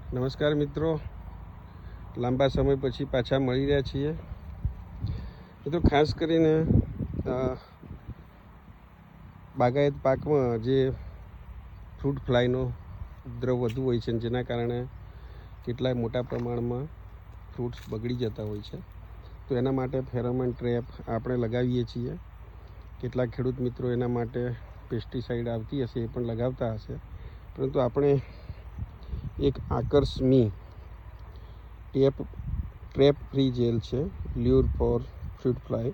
નમસ્કાર મિત્રો, લાંબા સમય પછી પાછા મળી રહ્યા છીએ મિત્રો. ખાસ કરીને બાગાયત પાકમાં જે ફ્રૂટ ફ્લાયનો ઉપદ્રવ વધુ હોય છે, જેના કારણે કેટલાય મોટા પ્રમાણમાં ફ્રૂટ્સ બગડી જતા હોય છે. તો એના માટે ફેરોમોન ટ્રેપ આપણે લગાવીએ છીએ. કેટલાક ખેડૂત મિત્રો એના માટે પેસ્ટિસાઇડ આવતી હશે એ પણ લગાવતા હશે, પરંતુ આપણે એક આકર્ષમી ટ્રેપ ફ્રી જેલ છે, લ્યુર ફોર ફ્રૂટ ફ્લાય,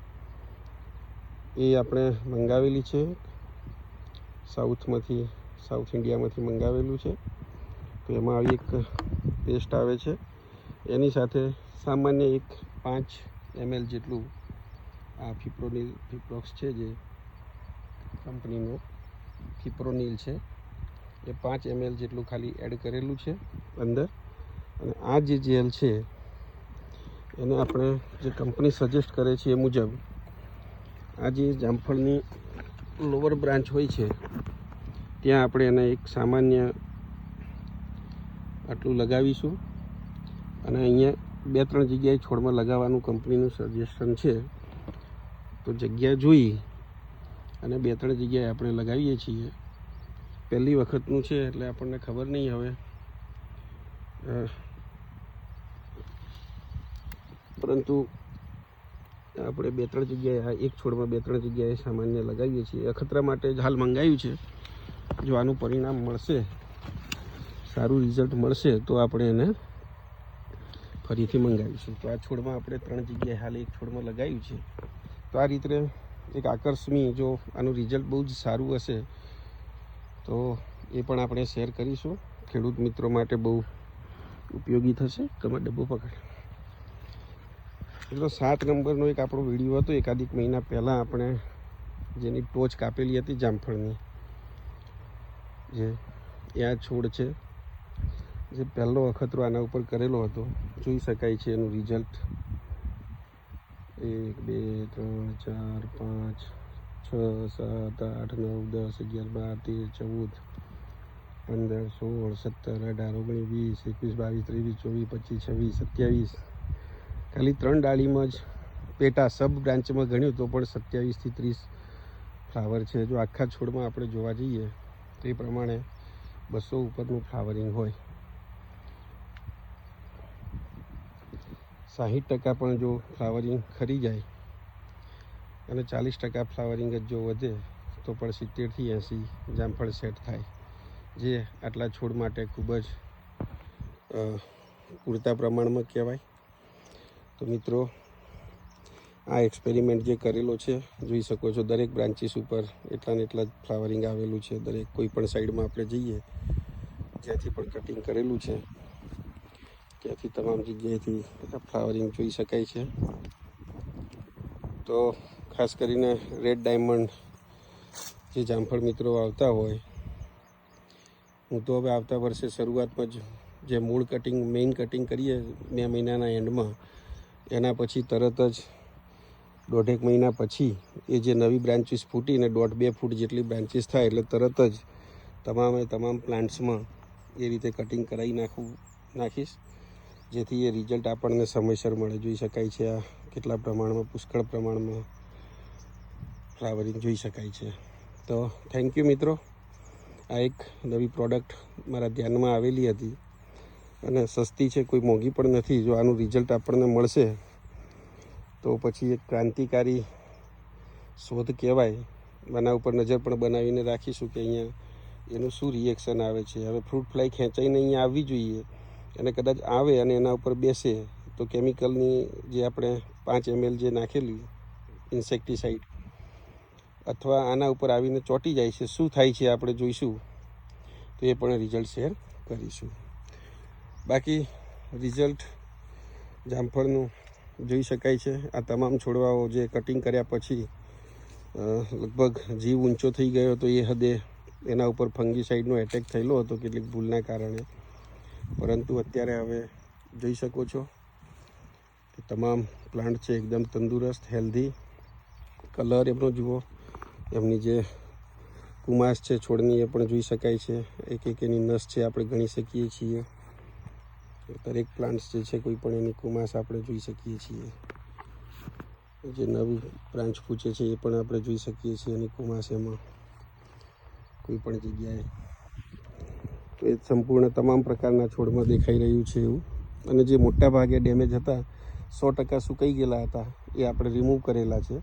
એ આપણે મંગાવેલી છે. સાઉથ ઇન્ડિયામાંથી મંગાવેલું છે. તો એમાં આવી એક પેસ્ટ આવે છે. એની સાથે સામાન્ય એક 5 ml જેટલું આ ફિપ્રોક્સ છે, જે કંપનીનો ફિપ્રોનિલ છે, એ 5 ml જેટલું ખાલી એડ કરેલું છે અંદર. અને આ જે જેલ છે એને આપણે જે કંપની સજેસ્ટ કરે છે એ મુજબ આ જે જામફળની લોવર બ્રાન્ચ હોય છે ત્યાં આપણે એને એક સામાન્ય આટલું લગાવીશું. અને અહીંયા 2-3 જગ્યાએ છોડમાં લગાવવાનું કંપનીનું સજેશન છે. તો જગ્યા જોઈ અને 2-3 જગ્યાએ આપણે લગાવીએ છીએ. પહેલી વખતનું છે એટલે આપણને ખબર નહીં હવે, પરંતુ આપણે 2-3 જગ્યાએ એક છોડમાં 2-3 જગ્યાએ સામાન્ય લગાવીએ છીએ. અખતરા માટે જ હાલ મંગાવ્યું છે. જો આનું પરિણામ મળશે, સારું રિઝલ્ટ મળશે, તો આપણે એને ફરીથી મંગાવીશું. તો આ છોડમાં આપણે 3 જગ્યાએ હાલ એક છોડમાં લગાવ્યું છે. તો આ રીતે એક આકર્ષમી, જો આનું રિઝલ્ટ બહુ જ સારું હશે તો એ પણ આપણે શેર કરીશું. ખેડૂત મિત્રો માટે બહુ ઉપયોગી થશે. તમે ડબ્બો પકડ. એટલે 7 નંબરનો એક આપણો વિડીયો હતો એકાદિક મહિના પહેલાં, આપણે જેની ટોચ કાપેલી હતી જામફળની, જે આ છોડ છે, જે પહેલો અખતરો આના ઉપર કરેલો હતો. જોઈ શકાય છે એનું રિઝલ્ટ. 1 2 3 4 5 6 7 8 9 10 11 12 13 14 15 16 17 18 19 20 21 22 23 24 25 26 27, ખાલી 3 ડાળીમાં જ પેટા સબ બ્રાન્ચમાં ગણ્યું તો પણ 27 થી 30 ફ્લાવર છે. જો આખા છોડમાં આપણે જોવા જઈએ તો એ પ્રમાણે 200 ઉપરનું ફ્લાવરિંગ હોય. 60% પણ જો ફ્લાવરિંગ ખરી જાય અને 40% ફ્લાવરિંગ જ જો વધે તો પણ 70 થી 80 જામફળ સેટ થાય, જે આટલા છોડ માટે ખૂબ જ પૂરતા પ્રમાણમાં કહેવાય. તો મિત્રો, આ એક્સપેરિમેન્ટ જે કરેલો છે જોઈ શકો છો, દરેક બ્રાન્ચીસ ઉપર એટલા ને એટલા જ ફ્લાવરિંગ આવેલું છે. દરેક કોઈ પણ સાઈડમાં આપણે જઈએ જ્યાંથી પણ કટિંગ કરેલું છે ત્યાંથી તમામ જગ્યાએથી ફ્લાવરિંગ જોઈ શકાય છે. તો ખાસ કરીને રેડ ડાયમંડ જે જામફળ મિત્રો આવતા હોય, હું તો હવે આવતા વર્ષે શરૂઆતમાં જ જે મૂળ કટિંગ, મેઇન કટિંગ કરીએ મે મહિનાના એન્ડમાં, એના પછી તરત જ 1.5 મહિના પછી એ જે નવી બ્રાન્ચીસ ફૂટીને 1.5-2 ફૂટ જેટલી બ્રાન્ચીસ થાય એટલે તરત જ તમામ પ્લાન્ટ્સમાં એ રીતે કટિંગ કરાવી નાખીશ, જેથી એ રિઝલ્ટ આપણને સમયસર મળે. જોઈ શકાય છે આ કેટલા પ્રમાણમાં, પુષ્કળ પ્રમાણમાં ફ્લાવરિંગ જોઈ શકાય છે. તો થેન્ક યુ મિત્રો. આ એક નવી પ્રોડક્ટ મારા ધ્યાનમાં આવેલી હતી અને સસ્તી છે, કોઈ મોંઘી પણ નથી. જો આનું રિઝલ્ટ આપણને મળશે તો પછી એક ક્રાંતિકારી શોધ કહેવાય. આના ઉપર નજર પણ બનાવીને રાખીશું કે અહીંયા એનું શું રિએક્શન આવે છે. હવે ફ્રૂટ ફ્લાય ખેંચાઈને અહીંયા આવવી જોઈએ, અને કદાચ આવે અને એના ઉપર બેસે તો કેમિકલની જે આપણે 5 ml જે નાખેલી ઇન્સેક્ટિસાઇડ, અથવા આના ઉપર આવીને ચોંટી જાય છે, શું થાય છે આપણે જોઈશું. તો એ પણ રિઝલ્ટ શેર કરીશું. બાકી રિઝલ્ટ જામફળનું જોઈ શકાય છે. આ તમામ છોડવાઓ જે કટિંગ કર્યા પછી લગભગ જીવ ઊંચો થઈ ગયો હતો, એ હદે એના ઉપર ફંગીસાઇડનો એટેક થયેલો હતો કેટલીક ભૂલના કારણે. પરંતુ અત્યારે હવે જોઈ શકો છો કે તમામ પ્લાન્ટ છે એકદમ તંદુરસ્ત, હેલ્ધી. કલર એમનો જુઓ, એમની જે કુમાશ છે છોડની એ પણ જોઈ શકાય છે. એક એની નસ છે આપણે ગણી શકીએ છીએ. દરેક પ્લાન્ટ્સ જે છે કોઈ પણ એની કુમાસ આપણે જોઈ શકીએ છીએ. જે નવી બ્રાન્ચ પૂછે છે એ પણ આપણે જોઈ શકીએ છીએ એની કુમાસ એમાં કોઈ પણ જગ્યાએ. તો એ સંપૂર્ણ તમામ પ્રકારના છોડમાં દેખાઈ રહ્યું છે એવું. અને જે મોટા ભાગે ડેમેજ હતા 100% સુકાઈ ગયેલા હતા એ આપણે રિમૂવ કરેલા છે.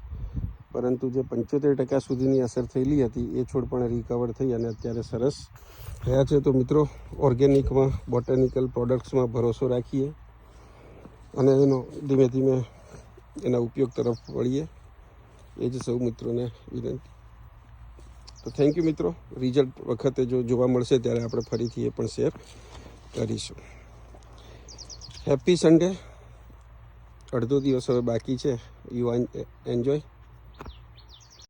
પરંતુ જે 75% સુધીની અસર થયેલી હતી એ છોડ પણ રિકવર થઈ અને અત્યારે સરસ થયા છે. તો મિત્રો, ઓર્ગેનિકમાં, બોટેનિકલ પ્રોડક્ટ્સમાં ભરોસો રાખીએ અને એનો ધીમે ધીમે એના ઉપયોગ તરફ વળીએ, એ જ સૌ મિત્રોને વિનંતી. તો થેન્ક યુ મિત્રો. રિઝલ્ટ વખતે જો જોવા મળશે ત્યારે આપણે ફરીથી એ પણ શેર કરીશું. Happy Sunday. અડધો દિવસ હવે બાકી છે. You enjoy.